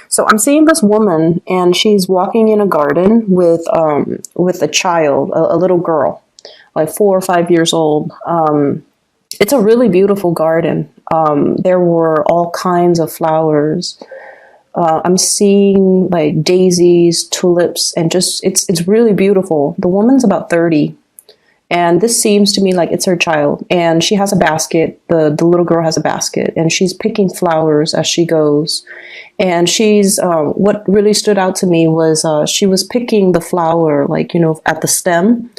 So I'm seeing this woman, and she's walking in a garden with a child, a little girl, like 4 or 5 years old. It's a really beautiful garden. There were all kinds of flowers. I'm seeing like daisies, tulips, and just it's really beautiful. The woman's about 30, and this seems to me like it's her child. And she has a basket. The little girl has a basket, and she's picking flowers as she goes. And she's what really stood out to me was she was picking the flower, like, at the stem,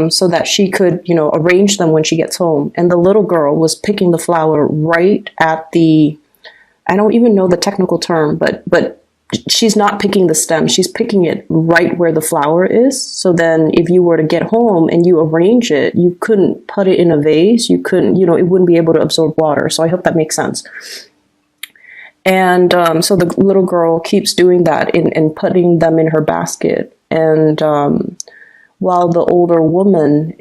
so that she could, arrange them when she gets home. And the little girl was picking the flower right at the, I don't even know the technical term, but she's not picking the stem. She's picking it right where the flower is. So then if you were to get home and you arrange it, you couldn't put it in a vase. You couldn't, it wouldn't be able to absorb water. So I hope that makes sense. And so the little girl keeps doing that and putting them in her basket. And while the older woman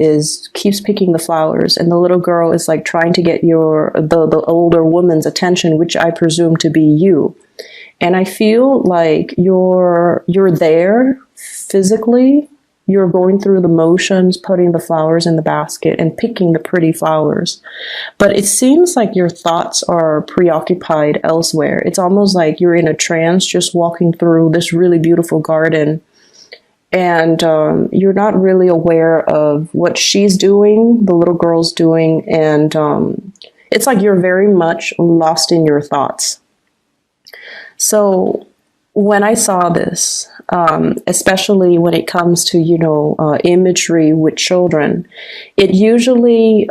keeps picking the flowers, and the little girl is like trying to get the older woman's attention, which I presume to be you. And I feel like you're there physically. You're going through the motions, putting the flowers in the basket and picking the pretty flowers. But it seems like your thoughts are preoccupied elsewhere. It's almost like you're in a trance, just walking through this really beautiful garden. And you're not really aware of what she's doing, the little girl's doing. And it's like you're very much lost in your thoughts. So when I saw this, especially when it comes to, imagery with children, it usually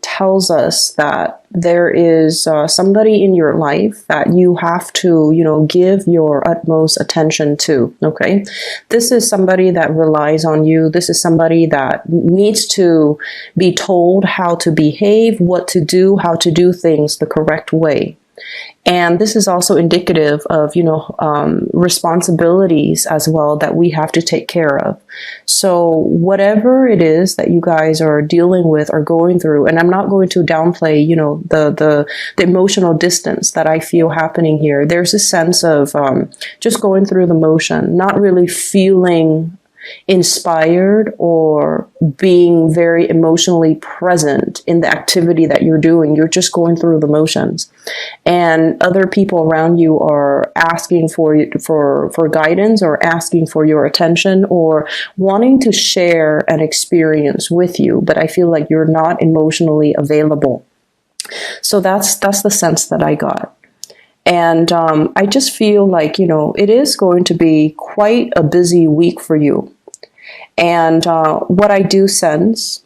tells us that there is somebody in your life that you have to, give your utmost attention to, okay? This is somebody that relies on you. This is somebody that needs to be told how to behave, what to do, how to do things the correct way. And this is also indicative of, responsibilities as well that we have to take care of. So whatever it is that you guys are dealing with or going through, and I'm not going to downplay, the emotional distance that I feel happening here. There's a sense of just going through the motion, not really feeling inspired or being very emotionally present in the activity that you're doing. You're just going through the motions, and other people around you are asking for guidance, or asking for your attention, or wanting to share an experience with you, but I feel like you're not emotionally available. So that's the sense that I got. And I just feel like, it is going to be quite a busy week for you. And what I do sense,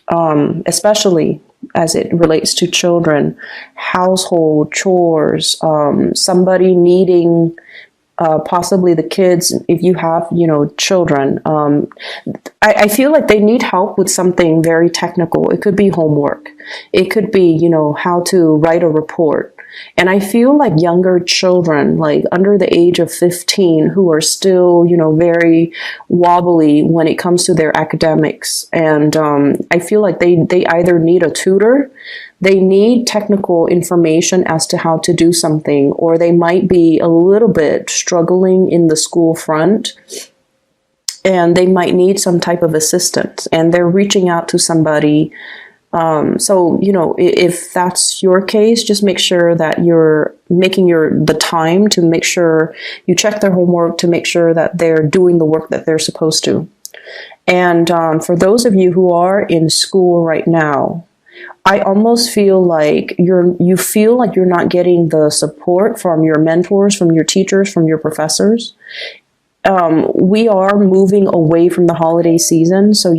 especially as it relates to children, household chores, somebody needing possibly the kids, if you have, children, I feel like they need help with something very technical. It could be homework. It could be, how to write a report. And I feel like younger children, like under the age of 15, who are still, very wobbly when it comes to their academics. And I feel like they either need a tutor, they need technical information as to how to do something, or they might be a little bit struggling in the school front, and they might need some type of assistance, and they're reaching out to somebody. So, if that's your case, just make sure that you're making the time to make sure you check their homework, to make sure that they're doing the work that they're supposed to. And for those of you who are in school right now, I almost feel like you feel like you're not getting the support from your mentors, from your teachers, from your professors. We are moving away from the holiday season, so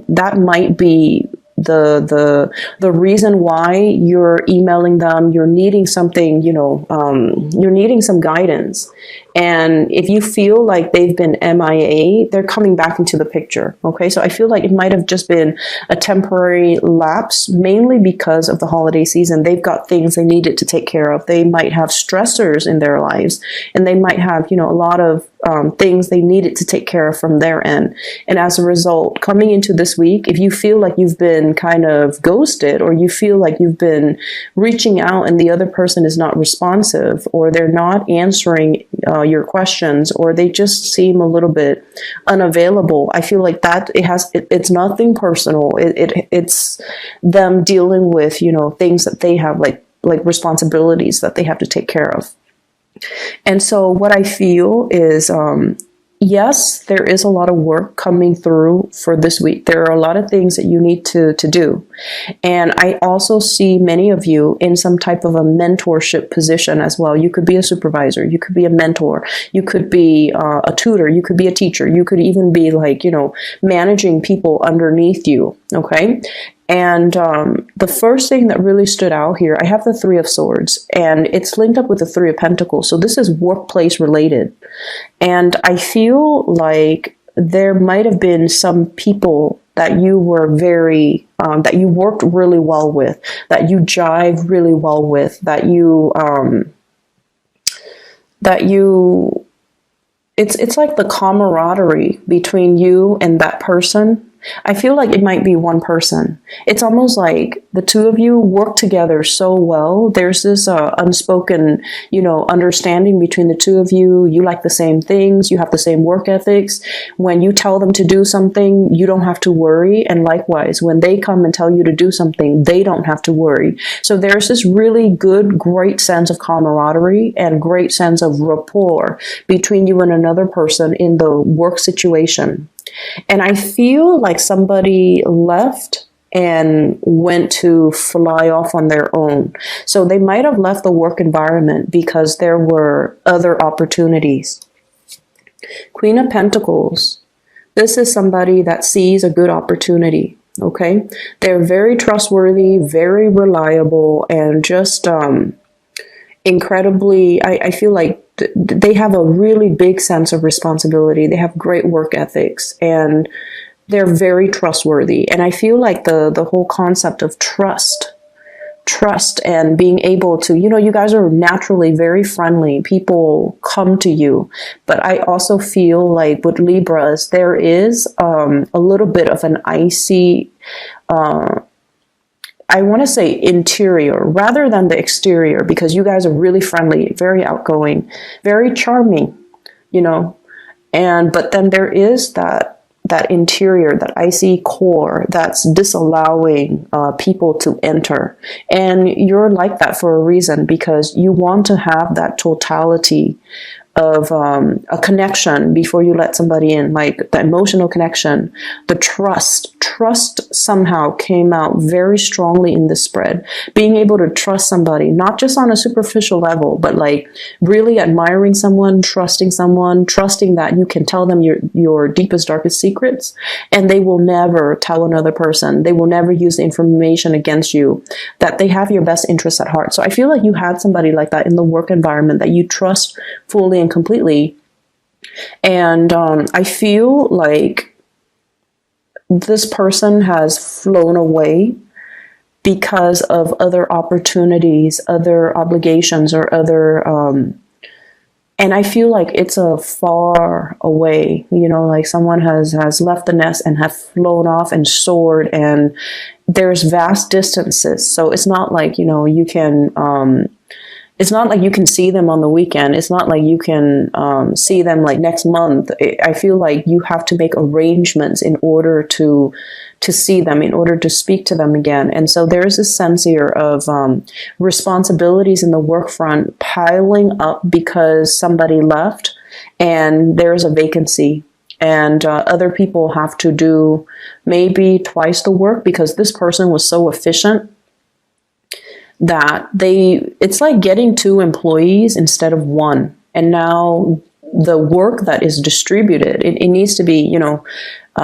that might be the reason why you're emailing them. You're needing something, you're needing some guidance. And if you feel like they've been MIA, they're coming back into the picture. Okay, so I feel like it might have just been a temporary lapse, mainly because of the holiday season. They've got things they needed to take care of. They might have stressors in their lives, and they might have, a lot of things they needed to take care of from their end. And as a result, coming into this week, if you feel like you've been kind of ghosted, or you feel like you've been reaching out and the other person is not responsive, or they're not answering your questions, or they just seem a little bit unavailable, I feel like that it's nothing personal. It's them dealing with, things that they have, like responsibilities that they have to take care of. And so what I feel is, yes, there is a lot of work coming through for this week. There are a lot of things that you need to do. And I also see many of you in some type of a mentorship position as well. You could be a supervisor. You could be a mentor. You could be a tutor. You could be a teacher. You could even be managing people underneath you. Okay. And the first thing that really stood out here, I have the Three of Swords, and it's linked up with the Three of Pentacles. So this is workplace related. And I feel like there might have been some people that you were that you worked really well with, that you jive really well with, it's like the camaraderie between you and that person. I feel like it might be one person. It's almost like the two of you work together so well. There's this unspoken, understanding between the two of you. You like the same things. You have the same work ethics. When you tell them to do something, you don't have to worry. And likewise, when they come and tell you to do something, they don't have to worry. So there's this really good, great sense of camaraderie and great sense of rapport between you and another person in the work situation. And I feel like somebody left and went to fly off on their own. So they might have left the work environment because there were other opportunities. Queen of Pentacles. This is somebody that sees a good opportunity. Okay. They're very trustworthy, very reliable, and just incredibly, I feel like they have a really big sense of responsibility. They have great work ethics, and they're very trustworthy. And I feel like the whole concept of trust and being able to, you guys are naturally very friendly. People come to you. But I also feel like with Libras, there is a little bit of an icy, I want to say interior rather than the exterior, because you guys are really friendly, very outgoing, very charming, but then there is that interior, that icy core that's disallowing people to enter. And you're like that for a reason, because you want to have that totality of a connection before you let somebody in, like the emotional connection, the trust somehow came out very strongly in this spread. Being able to trust somebody, not just on a superficial level, but like really admiring someone, trusting that you can tell them your deepest, darkest secrets, and they will never tell another person. They will never use the information against you, that they have your best interests at heart. So I feel like you had somebody like that in the work environment that you trust fully and completely. And I feel like this person has flown away because of other opportunities, other obligations, or other and I feel like it's a far away, like someone has left the nest and have flown off and soared, and there's vast distances. So it's not like, you can it's not like you can see them on the weekend. It's not like you can see them like next month. I feel like you have to make arrangements in order to see them, in order to speak to them again. And so there's this sense here of responsibilities in the work front piling up because somebody left and there's a vacancy. And other people have to do maybe twice the work because this person was so efficient that it's like getting 2 employees instead of 1. And now the work that is distributed, it needs to be,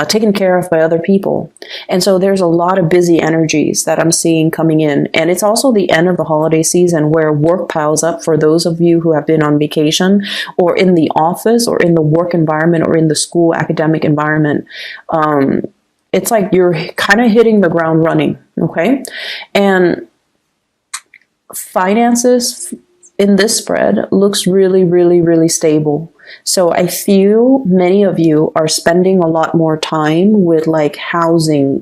taken care of by other people. And so there's a lot of busy energies that I'm seeing coming in. And it's also the end of the holiday season where work piles up for those of you who have been on vacation or in the office or in the work environment or in the school academic environment. It's like you're kind of hitting the ground running, okay? And finances in this spread looks really, really, really stable. So I feel many of you are spending a lot more time with like housing,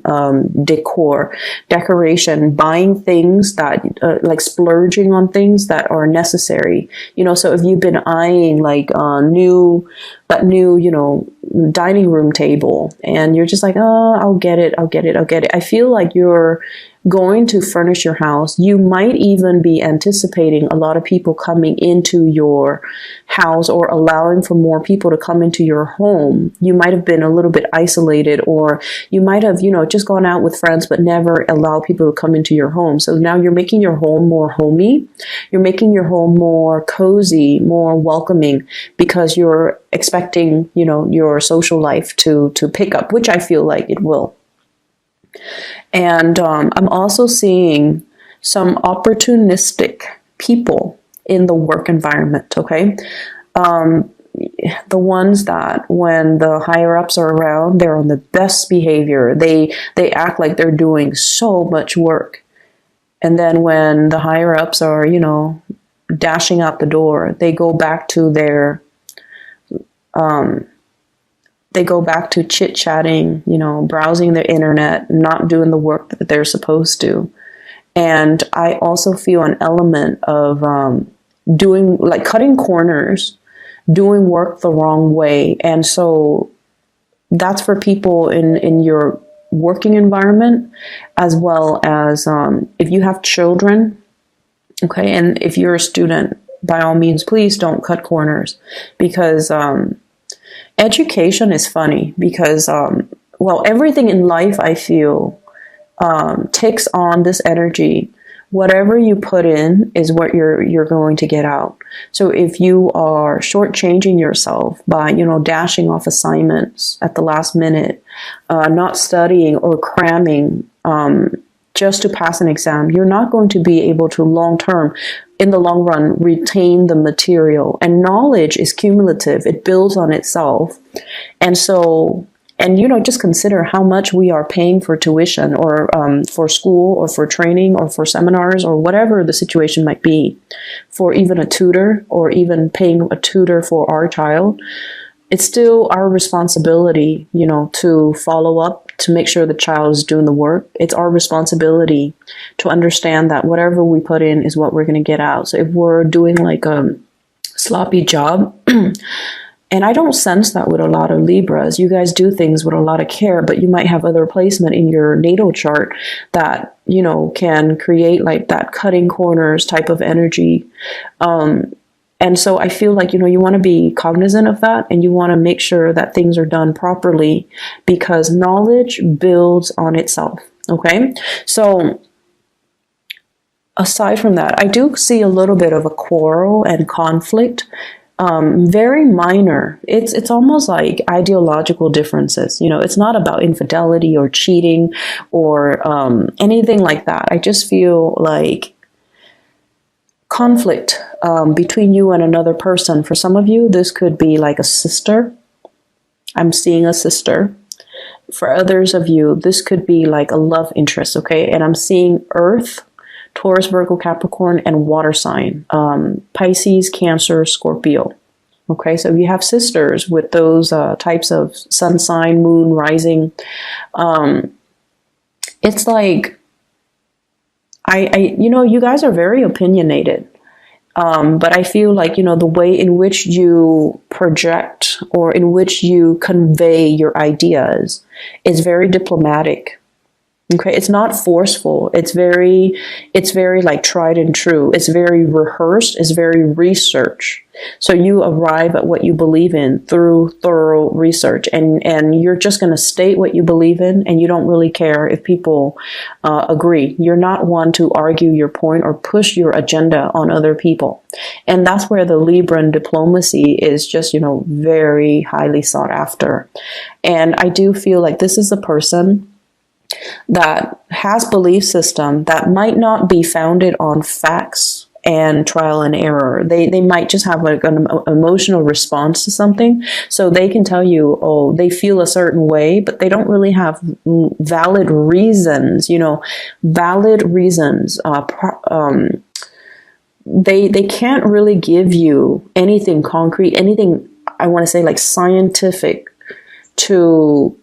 decor, decoration, buying things that, like splurging on things that are necessary. You know, so if you've been eyeing like that new, you know, dining room table and you're just like, oh, I'll get it. I feel like you're going to furnish your house. You might even be anticipating a lot of people coming into your house or allowing for more people to come into your home. You might have been a little bit isolated, or you might have, you know, just gone out with friends but never allow people to come into your home. So now you're making your home more homey. You're making your home more cozy, more welcoming, because you're expecting, you know, your social life to pick up, which I feel like it will. And I'm also seeing some opportunistic people in the work environment, okay? The ones that when the higher ups are around, they're on the best behavior. They act like they're doing so much work. And then when the higher ups are, you know, dashing out the door, they go back to their chit-chatting, you know, browsing the internet, not doing the work that they're supposed to. And I also feel an element of doing, like cutting corners, doing work the wrong way. And so that's for people in your working environment, as well as if you have children, okay, and if you're a student, by all means, please don't cut corners, because education is funny, because, well, everything in life, I feel, takes on this energy. Whatever you put in is what you're going to get out. So if you are shortchanging yourself by, you know, dashing off assignments at the last minute, not studying or cramming, just to pass an exam, you're not going to be able to in the long run, retain the material. And knowledge is cumulative. It builds on itself. And so, and, you know, just consider how much we are paying for tuition or for school or for training or for seminars or whatever the situation might be, for even a tutor or even paying a tutor for our child. It's still our responsibility, you know, to follow up, to make sure the child is doing the work. It's our responsibility to understand that whatever we put in is what we're going to get out. So if we're doing like a sloppy job, and I don't sense that with a lot of Libras, you guys do things with a lot of care, but you might have other placement in your natal chart that, you know, can create like that cutting corners type of energy. And so I feel like, you know, you want to be cognizant of that, and you want to make sure that things are done properly, because knowledge builds on itself. Okay. So aside from that, I do see a little bit of a quarrel and conflict, very minor. It's almost like ideological differences. You know, it's not about infidelity or cheating or anything like that. I just feel like conflict between you and another person. For some of you, this could be like a sister. I'm seeing a sister. For others of you, this could be like a love interest, okay? And I'm seeing Earth, Taurus, Virgo, Capricorn, and water sign, Pisces, Cancer, Scorpio. Okay, so if you have sisters with those types of sun sign, moon, rising, it's like, you know, you guys are very opinionated, but I feel like, you know, the way in which you project or in which you convey your ideas is very diplomatic. Okay, it's not forceful. It's very like tried and true. It's very rehearsed. It's very research. So you arrive at what you believe in through thorough research, and you're just going to state what you believe in, and you don't really care if people agree. You're not one to argue your point or push your agenda on other people, and that's where the Libran diplomacy is just, you know, very highly sought after. And I do feel like this is a person that has belief system that might not be founded on facts and trial and error. They might just have like an emotional response to something. So they can tell you, oh, they feel a certain way, but they don't really have valid reasons, you know, valid reasons. They can't really give you anything concrete, anything, I want to say, like scientific to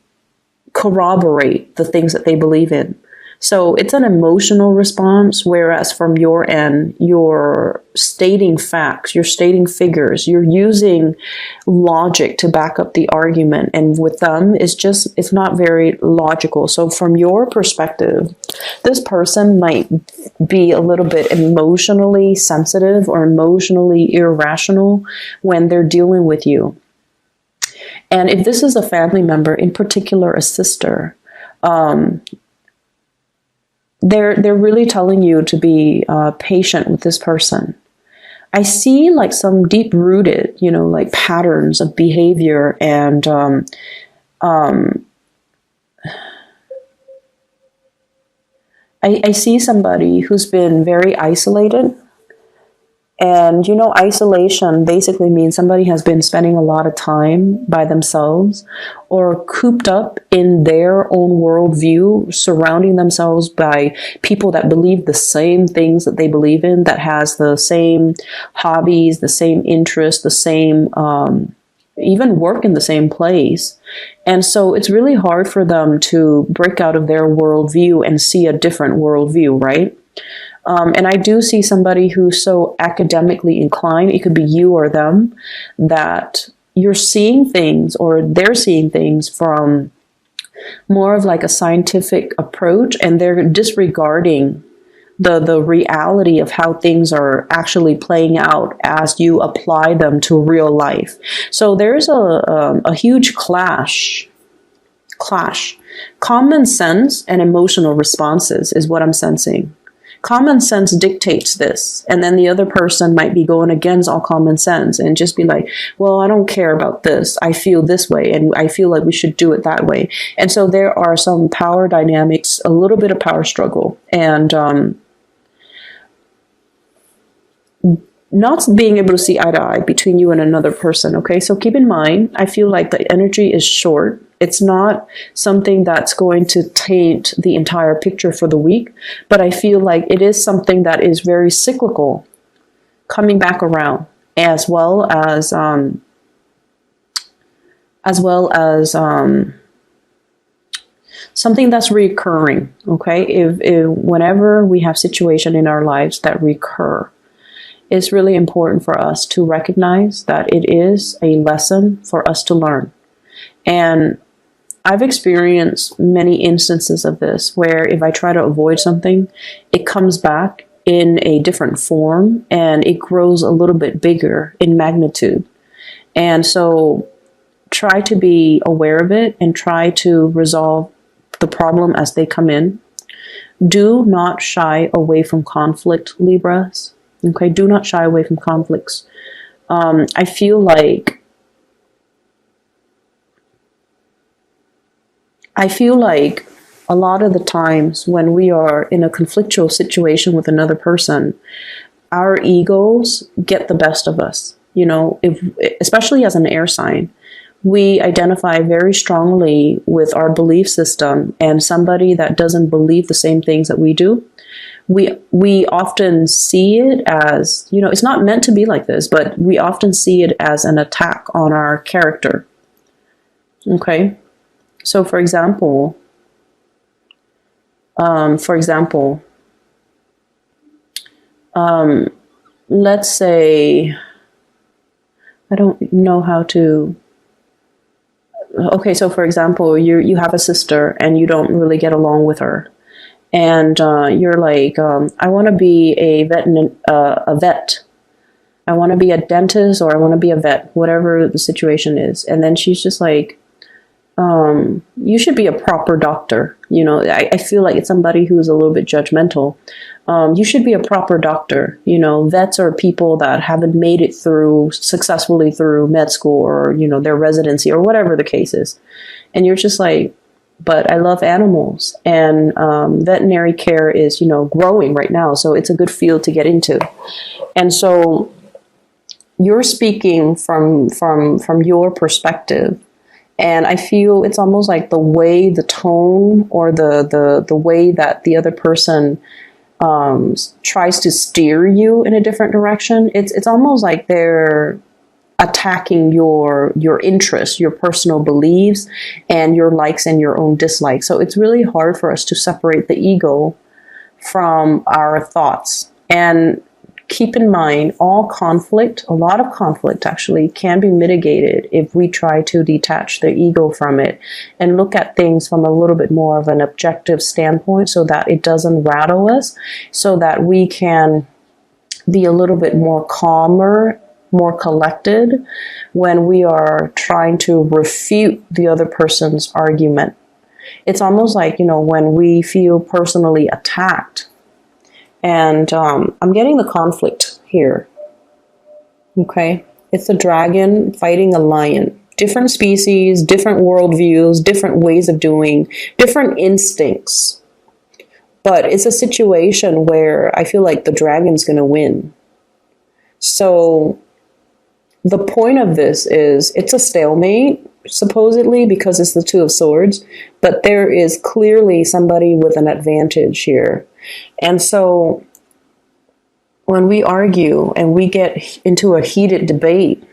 corroborate the things that they believe in. So it's an emotional response, whereas from your end, you're stating facts, you're stating figures, you're using logic to back up the argument. And with them, it's not very logical. So from your perspective, this person might be a little bit emotionally sensitive or emotionally irrational when they're dealing with you. And if this is a family member, in particular a sister, they're really telling you to be patient with this person. I see like some deep-rooted, you know, like patterns of behavior, and I see somebody who's been very isolated. And, you know, isolation basically means somebody has been spending a lot of time by themselves or cooped up in their own worldview, surrounding themselves by people that believe the same things that they believe in, that has the same hobbies, the same interests, the same, even work in the same place. And so it's really hard for them to break out of their worldview and see a different worldview, right? And I do see somebody who's so academically inclined, it could be you or them, that you're seeing things, or they're seeing things from more of like a scientific approach, and they're disregarding the reality of how things are actually playing out as you apply them to real life. So there's a huge clash. Common sense and emotional responses is what I'm sensing. Common sense dictates this, and then the other person might be going against all common sense and just be like, well, I don't care about this. I feel this way, and I feel like we should do it that way. And so there are some power dynamics, a little bit of power struggle, and not being able to see eye to eye between you and another person, okay? So keep in mind, I feel like the energy is short. It's not something that's going to taint the entire picture for the week, but I feel like it is something that is very cyclical, coming back around, as well as something that's recurring, okay? If whenever we have situation in our lives that recur, it's really important for us to recognize that it is a lesson for us to learn. And I've experienced many instances of this where if I try to avoid something, it comes back in a different form and it grows a little bit bigger in magnitude. And so try to be aware of it and try to resolve the problem as they come in. Do not shy away from conflict, Libras. Okay, do not shy away from conflicts. I feel like a lot of the times when we are in a conflictual situation with another person, our egos get the best of us. You know, especially as an air sign, we identify very strongly with our belief system, and somebody that doesn't believe the same things that we do, we often see it as, you know, it's not meant to be like this, but we often see it as an attack on our character. Okay? So for example, let's say, I don't know how to, okay, so for example, you have a sister and you don't really get along with her. and you're like, I want to be a vet. I want to be a dentist, or I want to be a vet, whatever the situation is. And then she's just like, you should be a proper doctor. I feel like it's somebody who's a little bit judgmental. You should be a proper doctor. Vets are people that haven't made it successfully through med school, or, their residency, or whatever the case is. And you're just like, but I love animals, and veterinary care is, growing right now. So it's a good field to get into. And so you're speaking from your perspective. And I feel it's almost like the tone, or the way that the other person tries to steer you in a different direction. It's almost like they're attacking your interests, your personal beliefs, and your likes and your own dislikes. So it's really hard for us to separate the ego from our thoughts. And keep in mind, a lot of conflict actually can be mitigated if we try to detach the ego from it and look at things from a little bit more of an objective standpoint, so that it doesn't rattle us, so that we can be a little bit more calmer, more collected when we are trying to refute the other person's argument. It's almost like, when we feel personally attacked. And I'm getting the conflict here. Okay. It's a dragon fighting a lion. Different species, different worldviews, different ways of doing, different instincts. But it's a situation where I feel like the dragon's going to win. So the point of this is, it's a stalemate, supposedly, because it's the Two of Swords. But there is clearly somebody with an advantage here. And so when we argue and we get into a heated debate,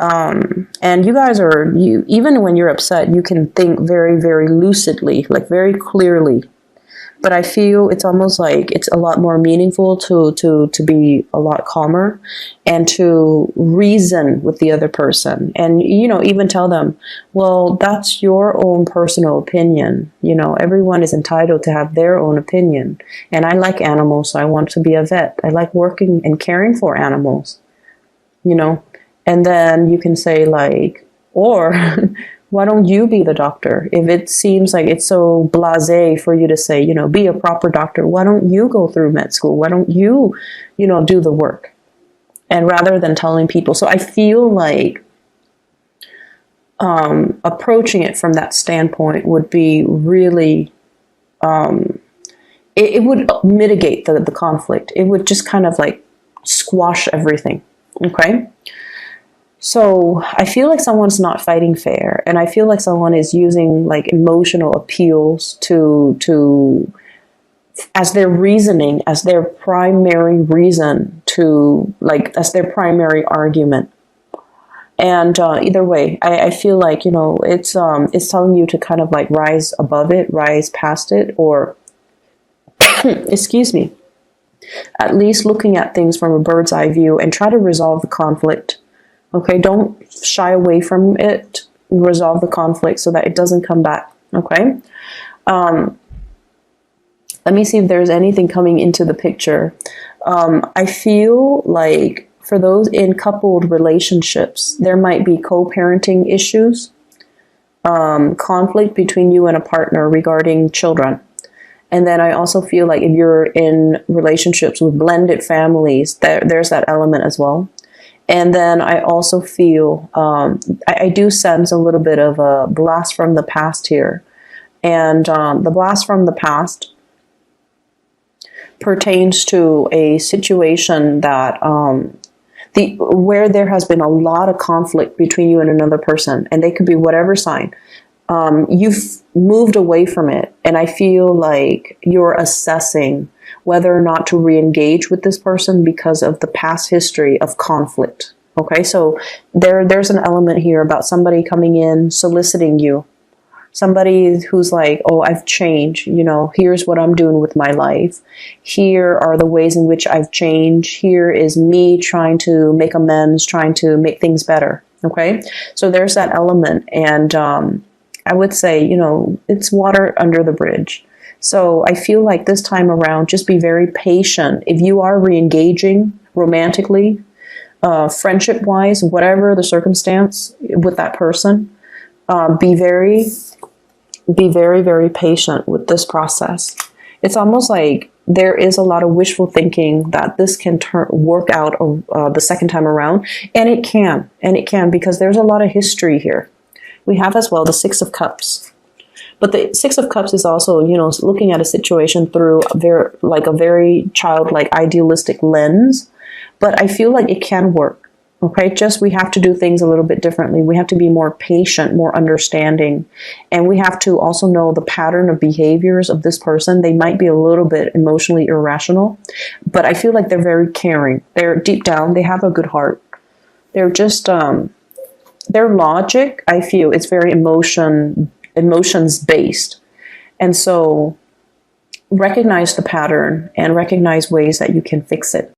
and you guys even when you're upset, you can think very, very lucidly, like very clearly. But I feel it's almost like it's a lot more meaningful to be a lot calmer and to reason with the other person. And, even tell them, well, that's your own personal opinion. Everyone is entitled to have their own opinion. And I like animals, so I want to be a vet. I like working and caring for animals, And then you can say like, or why don't you be the doctor? If it seems like it's so blasé for you to say, be a proper doctor, why don't you go through med school? Why don't you, do the work? And rather than telling people. So I feel like approaching it from that standpoint would be really, it would mitigate the conflict. It would just kind of like squash everything. Okay. So I feel like someone's not fighting fair, and I feel like someone is using like emotional appeals to as their reasoning, as their primary reason as their primary argument. And either way, I feel like, it's telling you to kind of like rise above it, rise past it, or excuse me, at least looking at things from a bird's eye view and try to resolve the conflict. Okay, don't shy away from it. Resolve the conflict so that it doesn't come back. Okay. Let me see if there's anything coming into the picture. I feel like for those in coupled relationships, there might be co-parenting issues, conflict between you and a partner regarding children. And then I also feel like if you're in relationships with blended families, there's that element as well. And then I also feel, I do sense a little bit of a blast from the past here. And the blast from the past pertains to a situation that where there has been a lot of conflict between you and another person, and they could be whatever sign. You've moved away from it, and I feel like you're assessing whether or not to re-engage with this person because of the past history of conflict. Okay, so there's an element here about somebody coming in, soliciting you. Somebody who's like, oh, I've changed, here's what I'm doing with my life. Here are the ways in which I've changed. Here is me trying to make amends, trying to make things better. Okay, so there's that element. And I would say, it's water under the bridge. So I feel like this time around, just be very patient. If you are re-engaging romantically, friendship-wise, whatever the circumstance with that person, be very, very patient with this process. It's almost like there is a lot of wishful thinking that this can work out the second time around, and it can, because there's a lot of history here. We have as well the Six of Cups. But the Six of Cups is also, you know, looking at a situation through a very childlike, idealistic lens. But I feel like it can work. Okay, just we have to do things a little bit differently. We have to be more patient, more understanding. And we have to also know the pattern of behaviors of this person. They might be a little bit emotionally irrational, but I feel like they're very caring. They're deep down, they have a good heart. They're just, their logic, I feel, it's very emotions based. And so recognize the pattern and recognize ways that you can fix it.